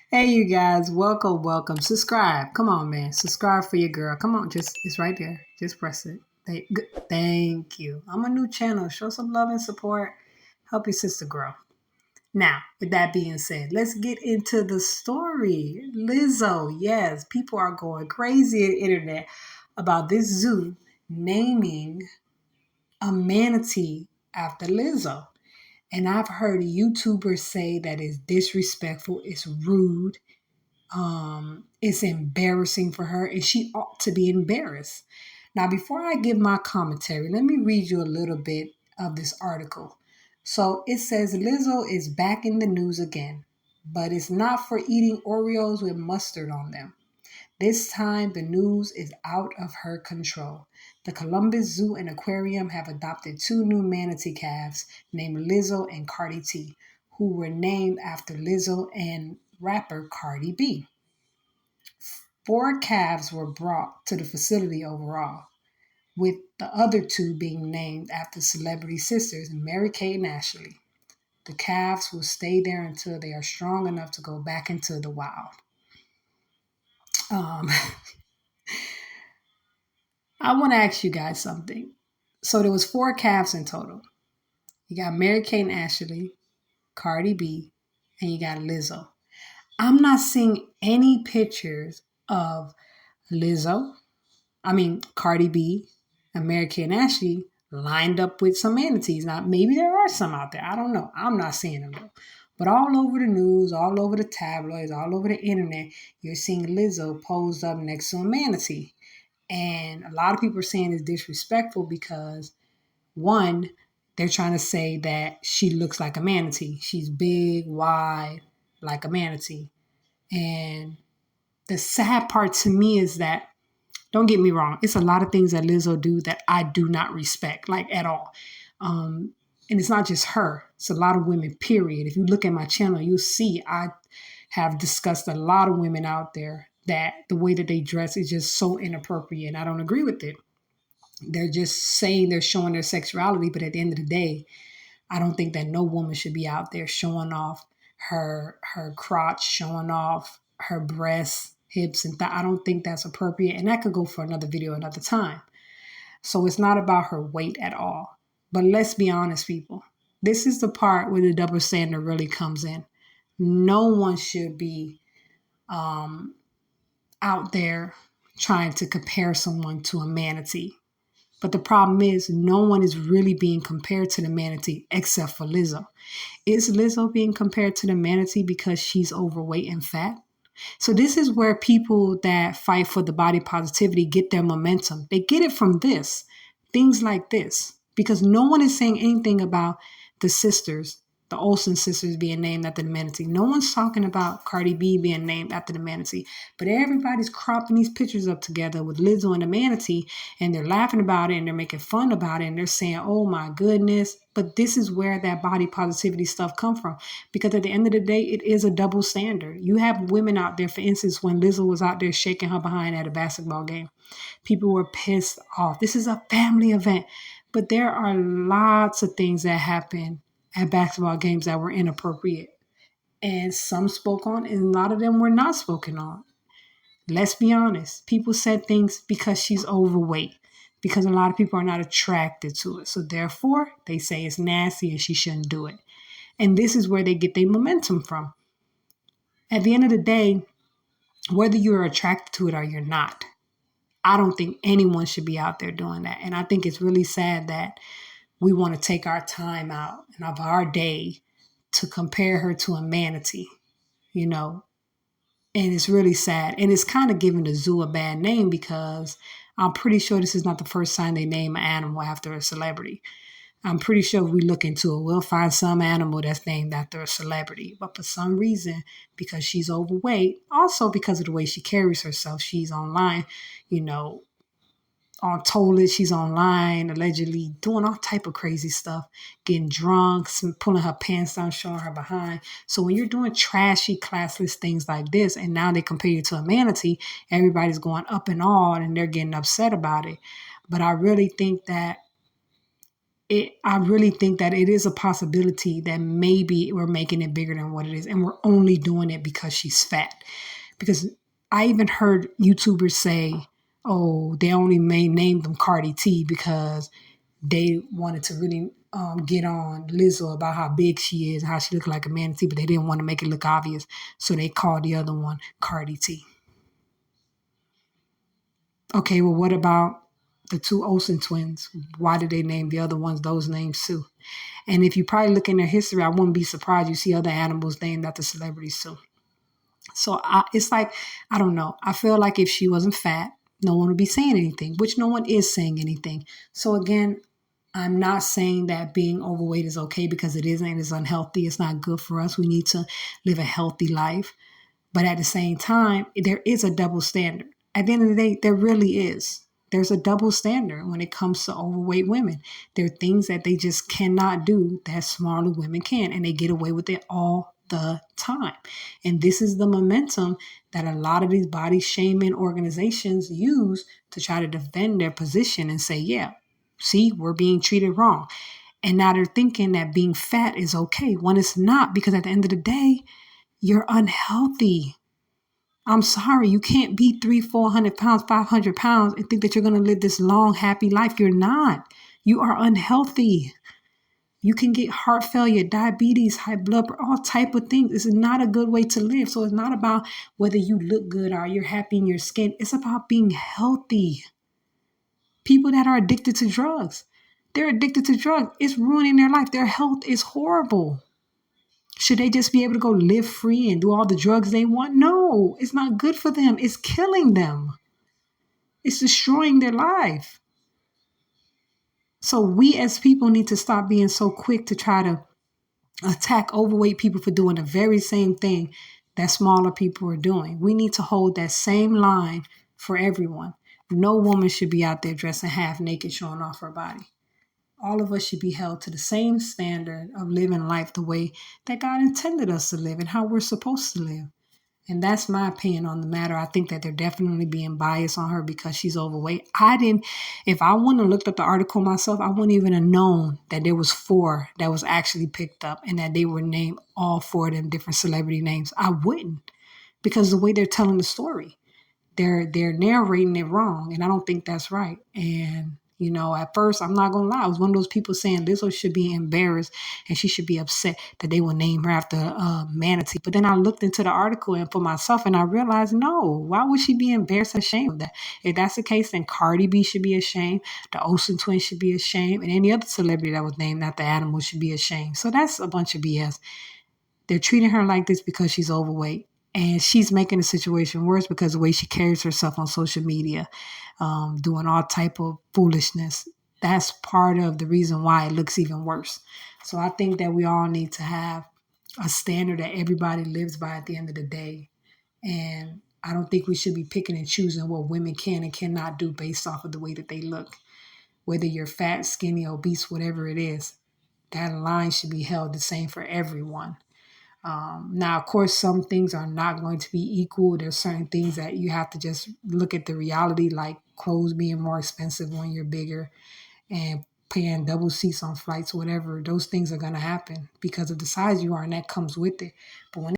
Hey, you guys, welcome, welcome. Subscribe. Come on, man. Subscribe for your girl. Come on, it's right there. Just press it. Thank you. I'm a new channel. Show some love and support. Help your sister grow. Now, with that being said, let's get into the story. Lizzo, yes, people are going crazy on the internet about this zoo naming a manatee after Lizzo. And I've heard YouTubers say that it's disrespectful, it's rude, it's embarrassing for her, and she ought to be embarrassed. Now, before I give my commentary, let me read you a little bit of this article. So it says Lizzo is back in the news again, but it's not for eating Oreos with mustard on them. This time, the news is out of her control. The Columbus Zoo and Aquarium have adopted two new manatee calves named Lizzo and Cardi T, who were named after Lizzo and rapper Cardi B. Four calves were brought to the facility overall, with the other two being named after celebrity sisters Mary-Kate and Ashley. The calves will stay there until they are strong enough to go back into the wild. Um, I want to ask you guys something. So there was four calves in total. You got Mary-Kate and Ashley, Cardi B, and you got Lizzo. I'm not seeing any pictures of Lizzo, Cardi B, American and Ashley lined up with some manatees. Now, maybe there are some out there. I don't know. I'm not seeing them though. But all over the news, all over the tabloids, all over the internet, you're seeing Lizzo posed up next to a manatee. And a lot of people are saying it's disrespectful because, one, they're trying to say that she looks like a manatee. She's big, wide, like a manatee. And the sad part to me is that, don't get me wrong, it's a lot of things that Lizzo do that I do not respect, like at all. And it's not just her; it's a lot of women. Period. If you look at my channel, you'll see I have discussed a lot of women out there that the way that they dress is just so inappropriate, and I don't agree with it. They're just saying they're showing their sexuality, but at the end of the day, I don't think that no woman should be out there showing off her crotch, showing off her breasts, hips, and I don't think that's appropriate. And that could go for another video another time. So it's not about her weight at all. But let's be honest, people. This is the part where the double standard really comes in. No one should be out there trying to compare someone to a manatee. But the problem is, no one is really being compared to the manatee except for Lizzo. Is Lizzo being compared to the manatee because she's overweight and fat? So this is where people that fight for the body positivity get their momentum. They get it from this, things like this, because no one is saying anything about the sisters, the Olsen sisters being named after the manatee. No one's talking about Cardi B being named after the manatee, but everybody's cropping these pictures up together with Lizzo and the manatee, and they're laughing about it and they're making fun about it and they're saying, "Oh my goodness!" But this is where that body positivity stuff come from, because at the end of the day, it is a double standard. You have women out there, for instance, when Lizzo was out there shaking her behind at a basketball game, people were pissed off. This is a family event, but there are lots of things that happen at basketball games that were inappropriate. And some spoke on, and a lot of them were not spoken on. Let's be honest. People said things because she's overweight, because a lot of people are not attracted to it. So therefore, they say it's nasty and she shouldn't do it. And this is where they get their momentum from. At the end of the day, whether you're attracted to it or you're not, I don't think anyone should be out there doing that. And I think it's really sad that we want to take our time out of our day to compare her to a manatee, you know, and it's really sad. And it's kind of giving the zoo a bad name because I'm pretty sure this is not the first time they name an animal after a celebrity. I'm pretty sure if we look into it, we'll find some animal that's named after a celebrity. But for some reason, because she's overweight, also because of the way she carries herself, she's online, you know, on toilet, she's online, allegedly doing all type of crazy stuff, getting drunk, pulling her pants down, showing her behind. So when you're doing trashy, classless things like this, and now they compare you to a manatee, everybody's going up and on, and they're getting upset about it. But I really think that I really think that it is a possibility that maybe we're making it bigger than what it is, and we're only doing it because she's fat. Because I even heard YouTubers say, "Oh, they only named them Cardi T because they wanted to really get on Lizzo about how big she is, how she looked like a manatee, but they didn't want to make it look obvious, so they called the other one Cardi T." Okay, well, what about the two Olsen twins? Why did they name the other ones those names too? And if you probably look in their history, I wouldn't be surprised you see other animals named after celebrities too. So it's like, I don't know. I feel like if she wasn't fat, no one would be saying anything, which no one is saying anything. So again, I'm not saying that being overweight is okay because it isn't. It's unhealthy. It's not good for us. We need to live a healthy life. But at the same time, there is a double standard. At the end of the day, there really is. There's a double standard when it comes to overweight women. There are things that they just cannot do that smaller women can, and they get away with it all the time. And this is the momentum that a lot of these body shaming organizations use to try to defend their position and say, yeah, see, we're being treated wrong. And now they're thinking that being fat is okay when it's not, because at the end of the day, you're unhealthy. I'm sorry, you can't be 400 pounds, 500 pounds and think that you're going to live this long, happy life. You're not. You are unhealthy. You can get heart failure, diabetes, high blood pressure, all type of things. This is not a good way to live. So it's not about whether you look good or you're happy in your skin. It's about being healthy. People that are addicted to drugs, they're addicted to drugs. It's ruining their life. Their health is horrible. Should they just be able to go live free and do all the drugs they want? No, it's not good for them. It's killing them. It's destroying their life. So we as people need to stop being so quick to try to attack overweight people for doing the very same thing that smaller people are doing. We need to hold that same line for everyone. No woman should be out there dressing half naked, showing off her body. All of us should be held to the same standard of living life the way that God intended us to live and how we're supposed to live. And that's my opinion on the matter. I think that they're definitely being biased on her because she's overweight. If I wouldn't have looked up the article myself, I wouldn't even have known that there was four that was actually picked up and that they were named all four of them different celebrity names. I wouldn't, because the way they're telling the story, they're narrating it wrong, and I don't think that's right. And at first, I'm not gonna lie, I was one of those people saying Lizzo should be embarrassed and she should be upset that they will name her after Manatee. But then I looked into the article and for myself, and I realized, no, why would she be embarrassed and ashamed of that? If that's the case, then Cardi B should be ashamed, the Olsen twins should be ashamed, and any other celebrity that was named after animals should be ashamed. So that's a bunch of BS. They're treating her like this because she's overweight. And she's making the situation worse because the way she carries herself on social media, doing all type of foolishness. That's part of the reason why it looks even worse. So I think that we all need to have a standard that everybody lives by at the end of the day. And I don't think we should be picking and choosing what women can and cannot do based off of the way that they look. Whether you're fat, skinny, obese, whatever it is, that line should be held the same for everyone. Now, of course, some things are not going to be equal. There's certain things that you have to just look at the reality, like clothes being more expensive when you're bigger and paying double seats on flights, whatever. Those things are going to happen because of the size you are, and that comes with it. But when